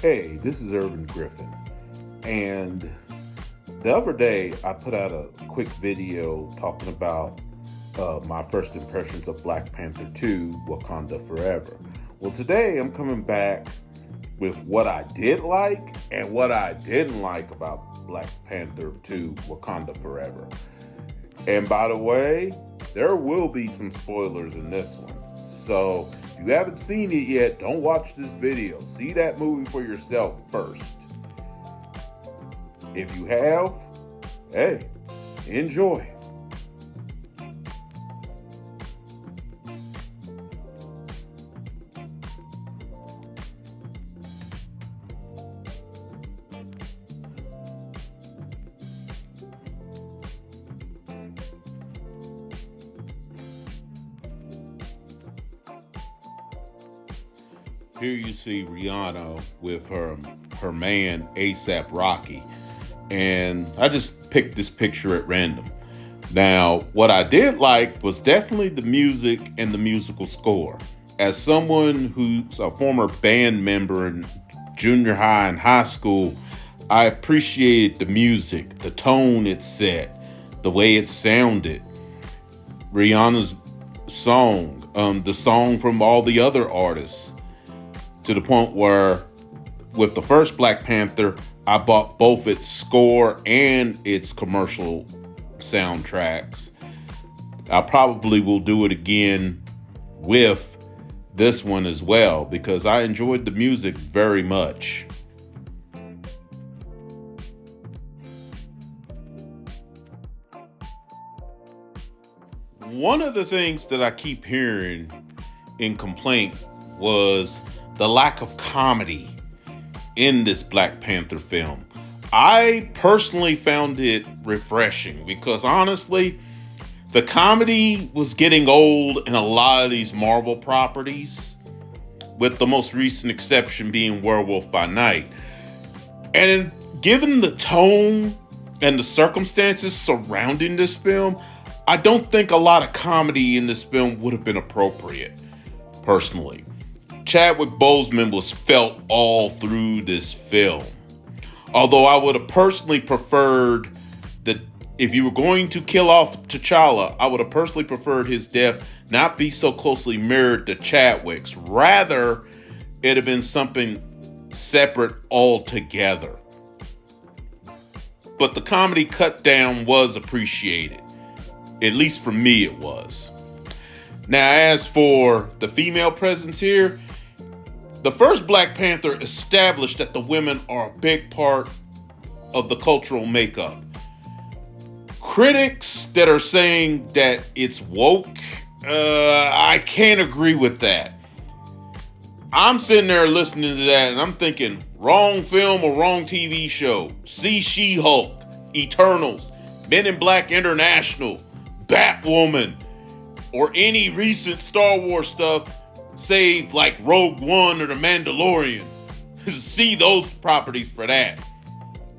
Hey, this is Irvin Griffin. And the other day, I put out a quick video talking about my first impressions of Black Panther 2 Wakanda Forever. Well, today I'm coming back with what I did like and what I didn't like about Black Panther 2 Wakanda Forever. And by the way, there will be some spoilers in this one. So if you haven't seen it yet, don't watch this video. See that movie for yourself first. If you have, hey, enjoy. Here you see Rihanna with her man ASAP Rocky, and I just picked this picture at random. Now, what I did like was definitely the music and the musical score. As someone who's a former band member in junior high and high school, I appreciated the music, the tone it set, the way it sounded. Rihanna's song, the song from all the other artists, to the point where with the first Black Panther, I bought both its score and its commercial soundtracks. I probably will do it again with this one as well because I enjoyed the music very much. One of the things that I keep hearing in complaint was the lack of comedy in this Black Panther film. I personally found it refreshing because honestly, the comedy was getting old in a lot of these Marvel properties, with the most recent exception being Werewolf by Night. And given the tone and the circumstances surrounding this film, I don't think a lot of comedy in this film would have been appropriate, personally. Chadwick Boseman was felt all through this film. Although I would have personally preferred that if you were going to kill off T'Challa, I would have personally preferred his death not be so closely mirrored to Chadwick's. Rather, it have been something separate altogether. But the comedy cut down was appreciated. At least for me, it was. Now, as for the female presence here, the first Black Panther established that the women are a big part of the cultural makeup. Critics that are saying that it's woke, I can't agree with that. I'm sitting there listening to that and I'm thinking, wrong film or wrong TV show. See She-Hulk, Eternals, Men in Black International, Batwoman, or any recent Star Wars stuff, save like Rogue One or The Mandalorian. See those properties for that.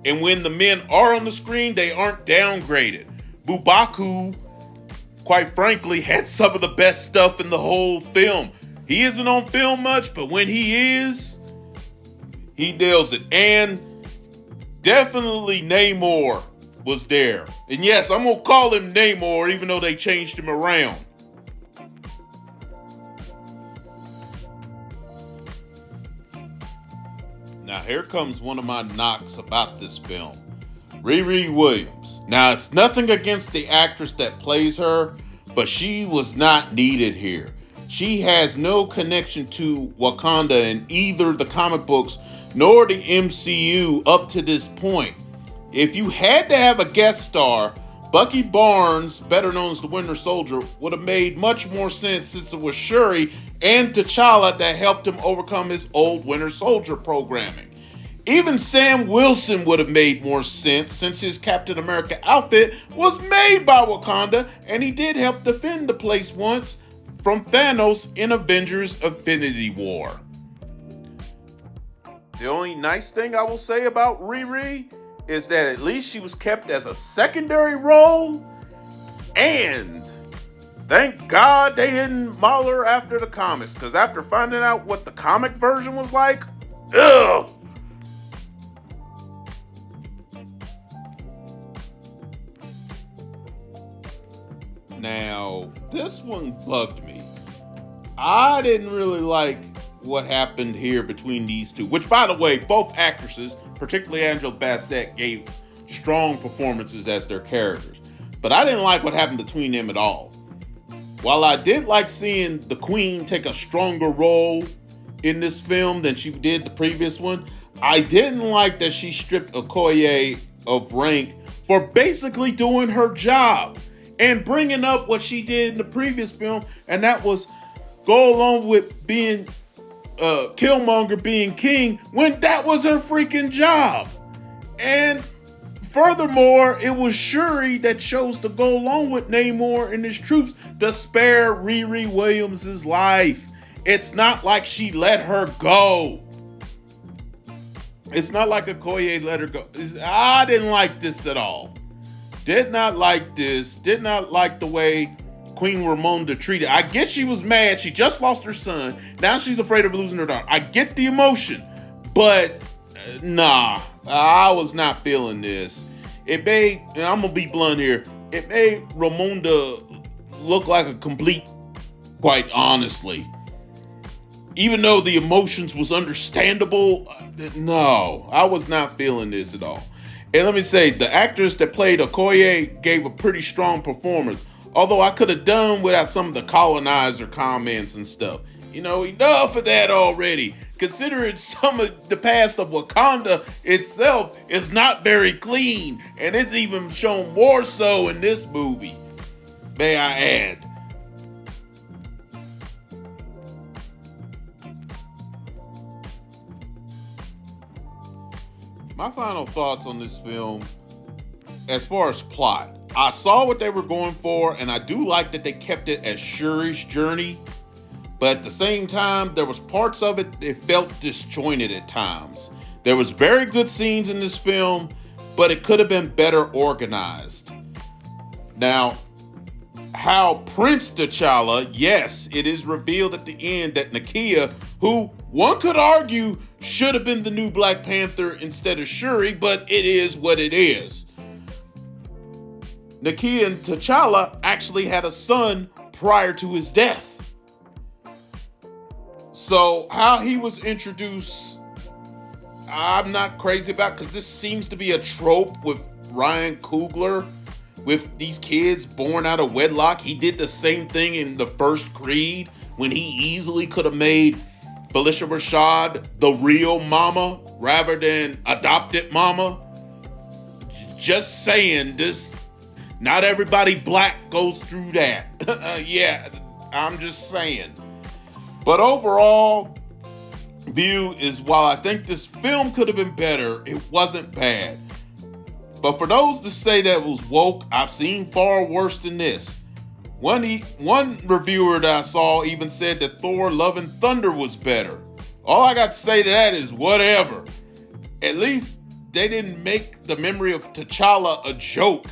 And when the men are on the screen, they aren't downgraded. M'Baku, quite frankly, had some of the best stuff in the whole film. He isn't on film much, but when he is, he nails it. And definitely Namor was there. And yes, I'm going to call him Namor, even though they changed him around. Now, here comes one of my knocks about this film. Riri Williams. Now, it's nothing against the actress that plays her, but she was not needed here. She has no connection to Wakanda in either the comic books nor the MCU up to this point. If you had to have a guest star, Bucky Barnes, better known as the Winter Soldier, would have made much more sense since it was Shuri and T'Challa that helped him overcome his old Winter Soldier programming. Even Sam Wilson would have made more sense since his Captain America outfit was made by Wakanda and he did help defend the place once from Thanos in Avengers Infinity War. The only nice thing I will say about Riri is that at least she was kept as a secondary role, and thank God they didn't maul her after the comics, because after finding out what the comic version was like, ugh, Now, this one bugged me. I didn't really like what happened here between these two, which, by the way, both actresses, particularly Angela Bassett, gave strong performances as their characters. But I didn't like what happened between them at all. While I did like seeing the Queen take a stronger role in this film than she did the previous one, I didn't like that she stripped Okoye of rank for basically doing her job and bringing up what she did in the previous film, and that was go along with being Killmonger being king when that was her freaking job. And furthermore, it was Shuri that chose to go along with Namor and his troops to spare Riri Williams' life. It's not like she let her go. It's not like Okoye let her go. I didn't like this at all. Did not like this. Did not like the way Queen Ramonda treated. I get she was mad. She just lost her son. Now she's afraid of losing her daughter. I get the emotion. But, nah. I was not feeling this. It made, and I'm going to be blunt here, it made Ramonda look like a complete, quite honestly. Even though the emotions was understandable, no, I was not feeling this at all. And let me say, the actress that played Okoye gave a pretty strong performance. Although I could have done without some of the colonizer comments and stuff. You know, enough of that already. Considering some of the past of Wakanda itself is not very clean. And it's even shown more so in this movie, may I add. My final thoughts on this film, as far as plot, I saw what they were going for, and I do like that they kept it as Shuri's journey, but at the same time, there was parts of it that felt disjointed at times. There was very good scenes in this film, but it could have been better organized. Now, how Prince T'Challa, yes, it is revealed at the end that Nakia, who one could argue should have been the new Black Panther instead of Shuri, but it is what it is. Nakia and T'Challa actually had a son prior to his death. So how he was introduced, I'm not crazy about, because this seems to be a trope with Ryan Coogler, with these kids born out of wedlock. He did the same thing in the first Creed when he easily could have made Felicia Rashad the real mama rather than adopted mama. Just saying, this, not everybody black goes through that. Yeah, I'm just saying. But overall view is, while I think this film could have been better, it wasn't bad. But for those that say that it was woke, I've seen far worse than this. One reviewer that I saw even said that Thor Love and Thunder was better. All I got to say to that is whatever. At least they didn't make the memory of T'Challa a joke.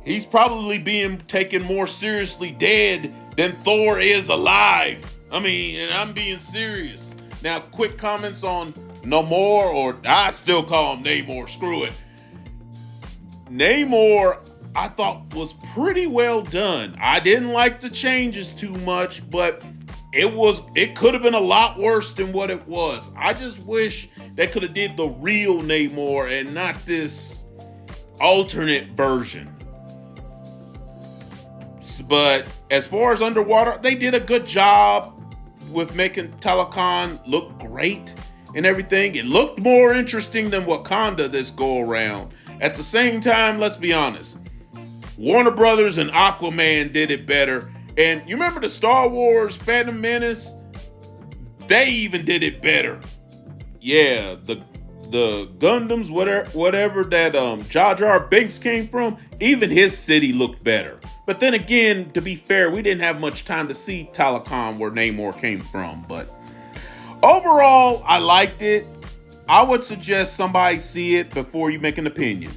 He's probably being taken more seriously dead than Thor is alive. I mean, and I'm being serious. Now, quick comments on Namor, or I still call him Namor, screw it. Namor, I thought was pretty well done. I didn't like the changes too much, but it could have been a lot worse than what it was. I just wish they could have did the real Namor and not this alternate version. But as far as underwater, they did a good job with making Talokan look great and everything. It looked more interesting than Wakanda this go around. At the same time, let's be honest, Warner Brothers and Aquaman did it better. And you remember the Star Wars Phantom Menace? They even did it better. Yeah, the Gundams, whatever that Jar Jar Binks came from, even his city looked better. But then again, to be fair, we didn't have much time to see Talokan where Namor came from. But overall, I liked it. I would suggest somebody see it before you make an opinion.